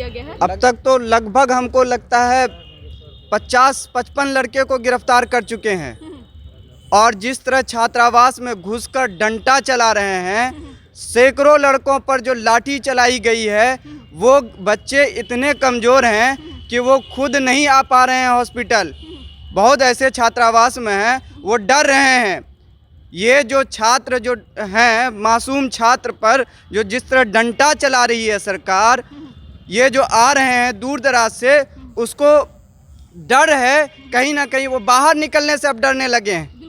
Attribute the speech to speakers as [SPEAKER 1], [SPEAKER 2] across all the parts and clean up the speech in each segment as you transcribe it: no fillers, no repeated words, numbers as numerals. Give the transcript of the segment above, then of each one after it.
[SPEAKER 1] किया गया है?
[SPEAKER 2] अब तक तो लगभग हमको लगता है 50-55 लड़के को गिरफ्तार कर चुके हैं। और जिस तरह छात्रावास में घुसकर डंडा चला रहे हैं, सैकड़ों लड़कों पर जो लाठी चलाई गई है, वो बच्चे इतने कमज़ोर हैं कि वो खुद नहीं आ पा रहे हैं हॉस्पिटल। बहुत ऐसे छात्रावास में हैं, वो डर रहे हैं। ये जो छात्र जो हैं, मासूम छात्र पर जो जिस तरह डंडा चला रही है सरकार, ये जो आ रहे हैं दूर दराज से, उसको डर है कहीं ना कहीं वो बाहर निकलने से अब डरने लगे हैं।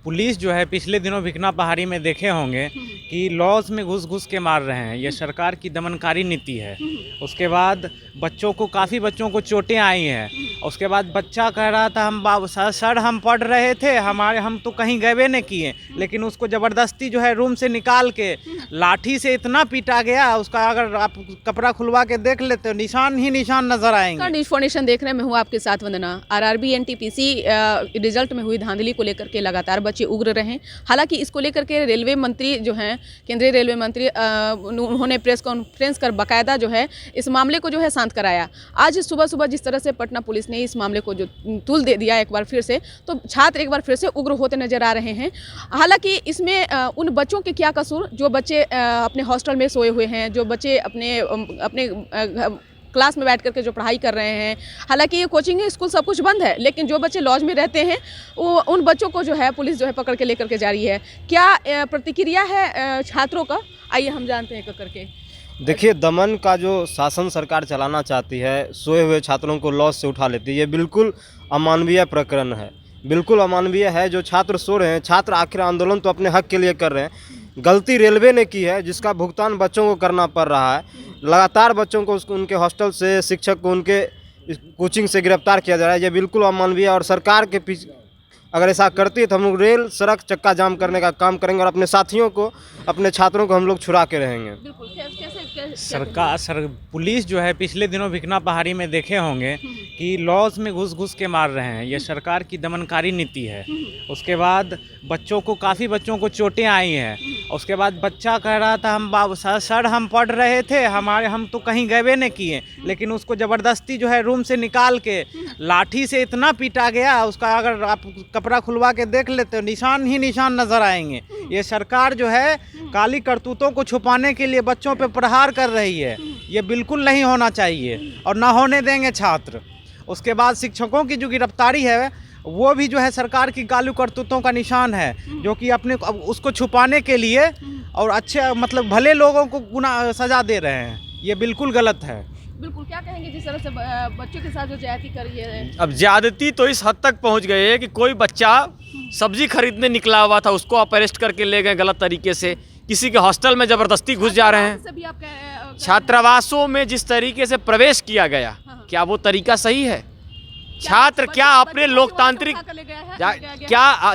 [SPEAKER 3] पुलिस जो है पिछले दिनों भिकना पहाड़ी में देखे होंगे कि लॉज में घुस घुस के मार रहे हैं। ये सरकार की दमनकारी नीति है। उसके बाद काफ़ी बच्चों को चोटें आई हैं। उसके बाद बच्चा कह रहा था सर हम पढ़ रहे थे, हम तो कहीं गए नहीं किए, लेकिन उसको ज़बरदस्ती जो है रूम से निकाल के लाठी से इतना पीटा गया, उसका अगर आप कपड़ा खुलवा के देख लेते हो निशान ही निशान नजर आएंगे।
[SPEAKER 1] इन्फॉर्मेशन देख रहे हैं, मैं हूँ आपके साथ वंदना। आरआरबी एनटीपीसी रिजल्ट में हुई धांधली को लेकर के लगातार बच्चे उग्र रहे। हालांकि इसको लेकर के रेलवे मंत्री जो हैं, केंद्रीय रेलवे मंत्री, उन्होंने प्रेस कॉन्फ्रेंस कर बाकायदा जो है इस मामले को जो है शांत कराया। आज सुबह जिस तरह से पटना पुलिस ने इस मामले को जो तुल दे दिया एक बार फिर से, तो छात्र एक बार फिर से उग्र होते नजर आ रहे हैं। हालांकि इसमें उन बच्चों के क्या कसूर जो बच्चे अपने हॉस्टल में सोए हुए हैं, जो बच्चे अपने क्लास में बैठ करके जो पढ़ाई कर रहे हैं। हालांकि ये कोचिंग स्कूल सब कुछ बंद है, लेकिन जो बच्चे लॉज में रहते हैं वो उन बच्चों को जो है पुलिस जो है पकड़ के लेकर के जा रही है। क्या प्रतिक्रिया है छात्रों का, आइए हम जानते हैं करके।
[SPEAKER 4] देखिए, दमन का जो शासन सरकार चलाना चाहती है, सोए हुए छात्रों को लॉज से उठा लेती है, ये बिल्कुल अमानवीय प्रकरण है। बिल्कुल अमानवीय है। जो छात्र सो रहे हैं, छात्र आखिर आंदोलन तो अपने हक के लिए कर रहे हैं। गलती रेलवे ने की है, जिसका भुगतान बच्चों को करना पड़ रहा है। लगातार बच्चों को उनके हॉस्टल से, शिक्षक को उनके कोचिंग से गिरफ्तार किया जा रहा है। ये बिल्कुल अमानवीय है। और सरकार के पीछे अगर ऐसा करती है तो हम लोग रेल सड़क चक्का जाम करने का काम करेंगे और अपने साथियों को, अपने छात्रों को हम लोग छुड़ा के रहेंगे।
[SPEAKER 3] पुलिस जो है पिछले दिनों भिकना पहाड़ी में देखे होंगे कि लॉज में घुस घुस के मार रहे हैं। ये सरकार की दमनकारी नीति है। उसके बाद काफ़ी बच्चों को चोटें आई हैं। उसके बाद बच्चा कह रहा था सर हम पढ़ रहे थे, हम तो कहीं गए नहीं किए, लेकिन उसको ज़बरदस्ती जो है रूम से निकाल के लाठी से इतना पीटा गया, उसका अगर आप कपड़ा खुलवा के देख लेते हो निशान ही निशान नजर आएंगे। ये सरकार जो है काली करतूतों को छुपाने के लिए बच्चों पे प्रहार कर रही है। ये बिल्कुल नहीं होना चाहिए और ना होने देंगे छात्र। उसके बाद शिक्षकों की जो गिरफ्तारी है वो भी जो है सरकार की काली करतूतों का निशान है, जो कि अपने उसको छुपाने के लिए और अच्छे मतलब भले लोगों को गुनाह सजा दे रहे हैं। ये बिल्कुल गलत है।
[SPEAKER 1] बिल्कुल, क्या कहेंगे जिस तरह से बच्चों के साथ जो ज्यादती कर रही है?
[SPEAKER 5] अब ज्यादती तो इस हद तक पहुंच गई है कि कोई बच्चा सब्जी खरीदने निकला हुआ था, उसको आप अरेस्ट करके ले गए गलत तरीके से। किसी के हॉस्टल में जबरदस्ती घुस जा रहे हैं। छात्रावासों में जिस तरीके से प्रवेश किया गया, क्या वो तरीका सही है? छात्र क्या अपने लोकतांत्रिक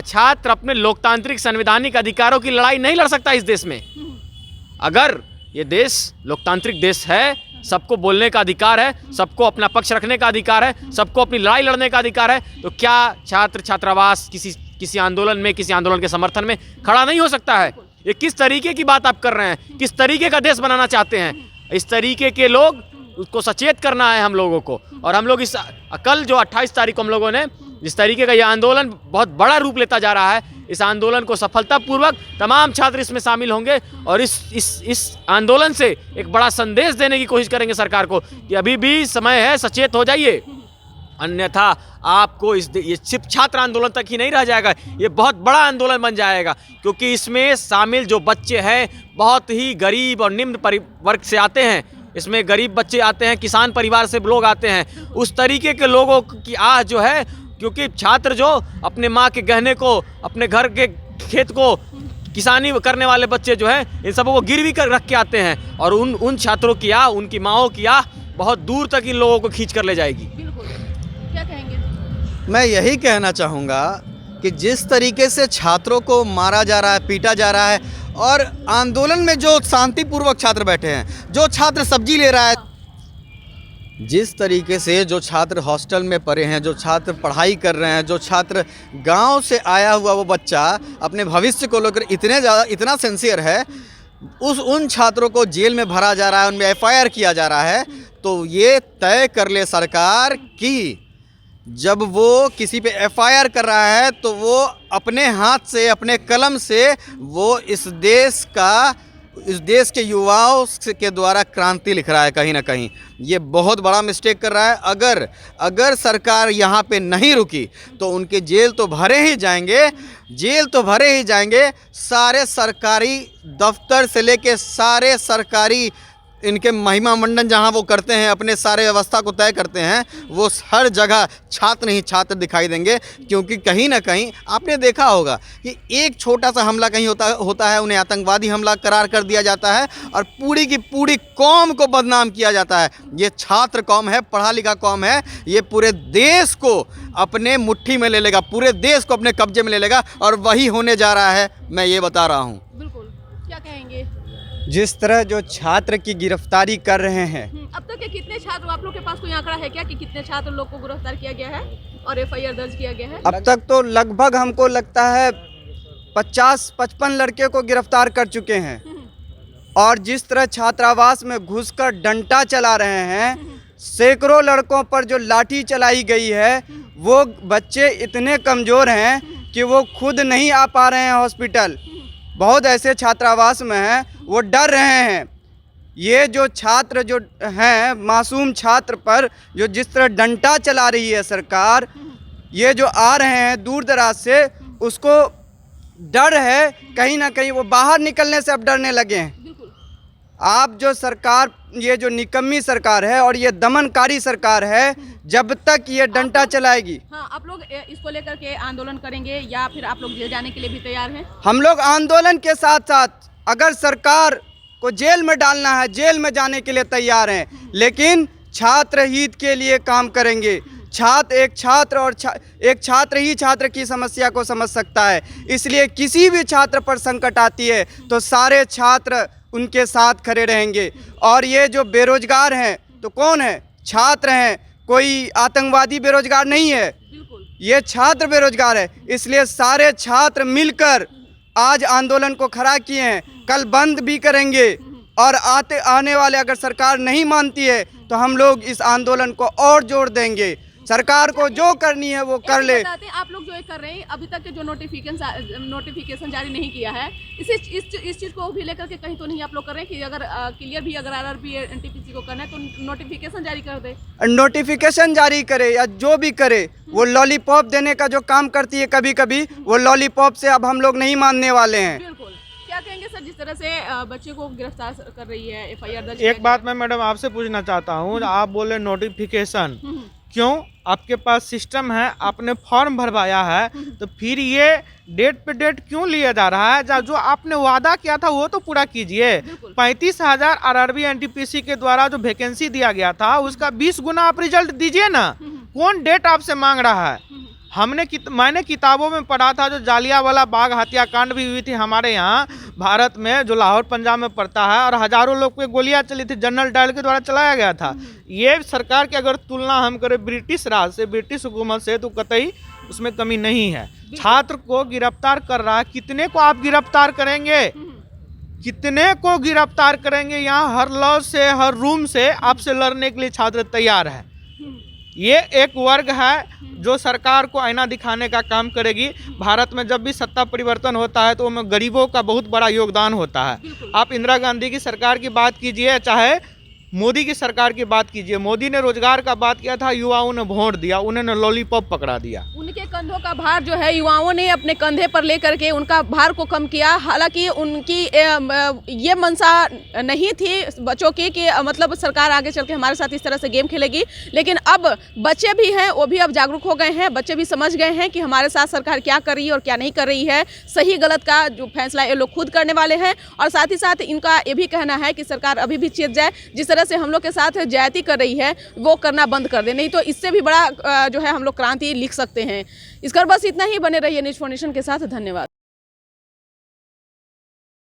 [SPEAKER 5] छात्र अपने लोकतांत्रिक संवैधानिक अधिकारों की लड़ाई नहीं लड़ सकता इस देश में? अगर ये देश लोकतांत्रिक देश है, सबको बोलने का अधिकार है, सबको अपना पक्ष रखने का अधिकार है, सबको अपनी लड़ाई लड़ने का अधिकार है, तो क्या छात्रावास किसी आंदोलन में, किसी आंदोलन के समर्थन में खड़ा नहीं हो सकता है? ये किस तरीके की बात आप कर रहे हैं? किस तरीके का देश बनाना चाहते हैं? इस तरीके के लोग उसको सचेत करना है हम लोगों को। और हम लोग कल जो 28 तारीख को हम लोगों ने जिस तरीके का ये आंदोलन बहुत बड़ा रूप लेता जा रहा है, इस आंदोलन को सफलतापूर्वक तमाम छात्र इसमें शामिल होंगे और इस आंदोलन से एक बड़ा संदेश देने की कोशिश करेंगे सरकार को कि अभी भी समय है, सचेत हो जाइए, अन्यथा आपको ये सिर्फ छात्र आंदोलन तक ही नहीं रह जाएगा, ये बहुत बड़ा आंदोलन बन जाएगा। क्योंकि इसमें शामिल जो बच्चे हैं बहुत ही गरीब और निम्न वर्ग से आते हैं। इसमें गरीब बच्चे आते हैं, किसान परिवार से लोग आते हैं। उस तरीके के लोगों की आह जो है, क्योंकि छात्र जो अपने माँ के गहने को, अपने घर के खेत को किसानी करने वाले बच्चे जो हैं, इन सबों को गिरवी कर रख के आते हैं और उन छात्रों की आह, उनकी माँओं की आह बहुत दूर तक इन लोगों को खींच कर ले जाएगी।
[SPEAKER 1] क्या कहेंगे?
[SPEAKER 2] मैं यही कहना चाहूँगा कि जिस तरीके से छात्रों को मारा जा रहा है, पीटा जा रहा है, और आंदोलन में जो शांतिपूर्वक छात्र बैठे हैं, जो छात्र सब्जी ले रहा है, जिस तरीके से जो छात्र हॉस्टल में पढ़े हैं, जो छात्र पढ़ाई कर रहे हैं, जो छात्र गांव से आया हुआ वो बच्चा अपने भविष्य को लेकर इतना सिंसियर है,
[SPEAKER 6] उन छात्रों को जेल में भरा जा रहा है, उनमें एफआईआर किया जा रहा है, तो ये तय कर ले सरकार कि जब वो किसी पे एफआईआर कर रहा है तो वो अपने हाथ से, अपने कलम से वो इस देश के युवाओं के द्वारा क्रांति लिख रहा है कहीं ना कहीं। ये बहुत बड़ा मिस्टेक कर रहा है। अगर सरकार यहाँ पे नहीं रुकी तो उनके जेल तो भरे ही जाएंगे। सारे सरकारी दफ्तर से लेके सारे सरकारी इनके महिमा मंडन जहाँ वो करते हैं, अपने सारे व्यवस्था को तय करते हैं, वो हर जगह छात्र ही छात्र दिखाई देंगे। क्योंकि कहीं ना कहीं आपने देखा होगा कि एक छोटा सा हमला कहीं होता है, उन्हें आतंकवादी हमला करार कर दिया जाता है और पूरी की पूरी कौम को बदनाम किया जाता है। ये छात्र कौम है, पढ़ा लिखा कौम है, ये पूरे देश को अपने मुट्ठी में ले लेगा, पूरे देश को अपने कब्जे में ले लेगा, और वही होने जा रहा है, मैं ये बता रहा हूँ।
[SPEAKER 1] बिल्कुल, क्या कहेंगे?
[SPEAKER 2] जिस तरह जो छात्र की गिरफ्तारी कर रहे हैं,
[SPEAKER 1] अब तक के कितने छात्र, आप लोग के पास कोई आंकड़ा है क्या कि कितने छात्र लोग को गिरफ्तार किया गया है और एफआईआर दर्ज किया गया है?
[SPEAKER 2] अब तक तो लगभग हमको लगता है 50-55 लड़के को गिरफ्तार कर चुके हैं। और जिस तरह छात्रावास में घुसकर डंडा चला रहे हैं, सैकड़ों लड़कों पर जो लाठी चलाई गई है, वो बच्चे इतने कमज़ोर हैं कि वो खुद नहीं आ पा रहे हैं हॉस्पिटल। बहुत ऐसे छात्रावास में हैं, वो डर रहे हैं। ये जो छात्र जो हैं, मासूम छात्र पर जो जिस तरह डंडा चला रही है सरकार, ये जो आ रहे हैं दूर दराज से, उसको डर है कहीं ना कहीं वो बाहर निकलने से अब डरने लगे हैं। आप जो सरकार, ये जो निकम्मी सरकार है और ये दमनकारी सरकार है, जब तक ये डंडा चलाएगी।
[SPEAKER 1] हाँ, आप लोग इसको लेकर के आंदोलन करेंगे या फिर आप लोग जेल जाने के लिए भी तैयार हैं?
[SPEAKER 2] हम लोग आंदोलन के साथ साथ अगर सरकार को जेल में डालना है, जेल में जाने के लिए तैयार हैं, लेकिन छात्र हित के लिए काम करेंगे। एक छात्र ही छात्र की समस्या को समझ सकता है। इसलिए किसी भी छात्र पर संकट आती है तो सारे छात्र उनके साथ खड़े रहेंगे। और ये जो बेरोजगार हैं तो कौन है? छात्र हैं, कोई आतंकवादी बेरोजगार नहीं है, ये छात्र बेरोजगार है। इसलिए सारे छात्र मिलकर आज आंदोलन को खड़ा किए हैं, कल बंद भी करेंगे। और आने वाले अगर सरकार नहीं मानती है तो हम लोग इस आंदोलन को और जोर देंगे। सरकार को जो करनी है वो कर ले।
[SPEAKER 1] आप लोग जो ये कर रहे हैं, अभी तक के जो नोटिफिकेशन जारी नहीं किया है, इस चीज़ को भी लेकर के कहीं तो नहीं आप लोग कर रहे हैं कि अगर क्लियर भी अगर आरआरबी एनटीपीसी को करना है तो नोटिफिकेशन जारी कर दे?
[SPEAKER 2] नोटिफिकेशन जारी करे या जो भी करे, वो लॉलीपॉप देने का जो काम करती है कभी कभी, वो लॉलीपॉप से अब हम लोग नहीं मानने वाले हैं।
[SPEAKER 1] बिल्कुल। क्या कहेंगे सर, जिस तरह से बच्चे को गिरफ्तार कर रही है, एफआईआर दर्ज?
[SPEAKER 7] एक बात मैं मैडम आपसे पूछना चाहता हूँ, आप बोले नोटिफिकेशन, क्यों? आपके पास सिस्टम है, आपने फॉर्म भरवाया है, तो फिर ये डेट पे डेट क्यों लिया जा रहा है? जो आपने वादा किया था वो तो पूरा कीजिए। 35,000 आरआरबी एनटीपीसी के द्वारा जो वैकेंसी दिया गया था, उसका 20 गुना आप रिजल्ट दीजिए ना। कौन डेट आपसे मांग रहा है? मैंने किताबों में पढ़ा था, जो जालियांवाला बाग हत्याकांड भी हुई थी हमारे यहाँ भारत में, जो लाहौर पंजाब में पड़ता है, और हजारों लोग पे गोलियां चली थी, जनरल डायल के द्वारा चलाया गया था। ये सरकार की अगर तुलना हम करें ब्रिटिश राज से, ब्रिटिश हुकूमत से, तो कतई उसमें कमी नहीं है। छात्र को गिरफ्तार कर रहा है, कितने को आप गिरफ्तार करेंगे? कितने को गिरफ्तार करेंगे? यहाँ हर लॉ से, हर रूम से आपसे लड़ने के लिए छात्र तैयार है। ये एक वर्ग है जो सरकार को आईना दिखाने का काम करेगी। भारत में जब भी सत्ता परिवर्तन होता है तो उसमें गरीबों का बहुत बड़ा योगदान होता है। आप इंदिरा गांधी की सरकार की बात कीजिए, चाहे मोदी की सरकार की बात कीजिए। मोदी ने रोजगार का बात किया था, युवाओं ने वोट दिया, उन्होंने लॉलीपॉप पकड़ा दिया।
[SPEAKER 1] उनके कंधों का भार जो है युवाओं ने अपने कंधे पर लेकर के उनका भार को कम किया। हालांकि उनकी ये मंशा नहीं थी बच्चों की कि मतलब सरकार आगे चल के हमारे साथ इस तरह से गेम खेलेगी, लेकिन अब बच्चे भी हैं, वो भी अब जागरूक हो गए हैं। बच्चे भी समझ गए हैं कि हमारे साथ सरकार क्या कर रही है और क्या नहीं कर रही है। सही गलत का जो फैसला ये लोग खुद करने वाले हैं। और साथ ही साथ इनका ये भी कहना है कि सरकार अभी भी चेत जाए, जिस तरह से हम लोग के साथ ज्यादती कर रही है वो करना बंद कर दे, नहीं तो इससे भी बड़ा जो है हम लोग क्रांति लिख सकते हैं। इस पर बस इतना ही। बने रहिए न्यूज़4नेशन के साथ। धन्यवाद।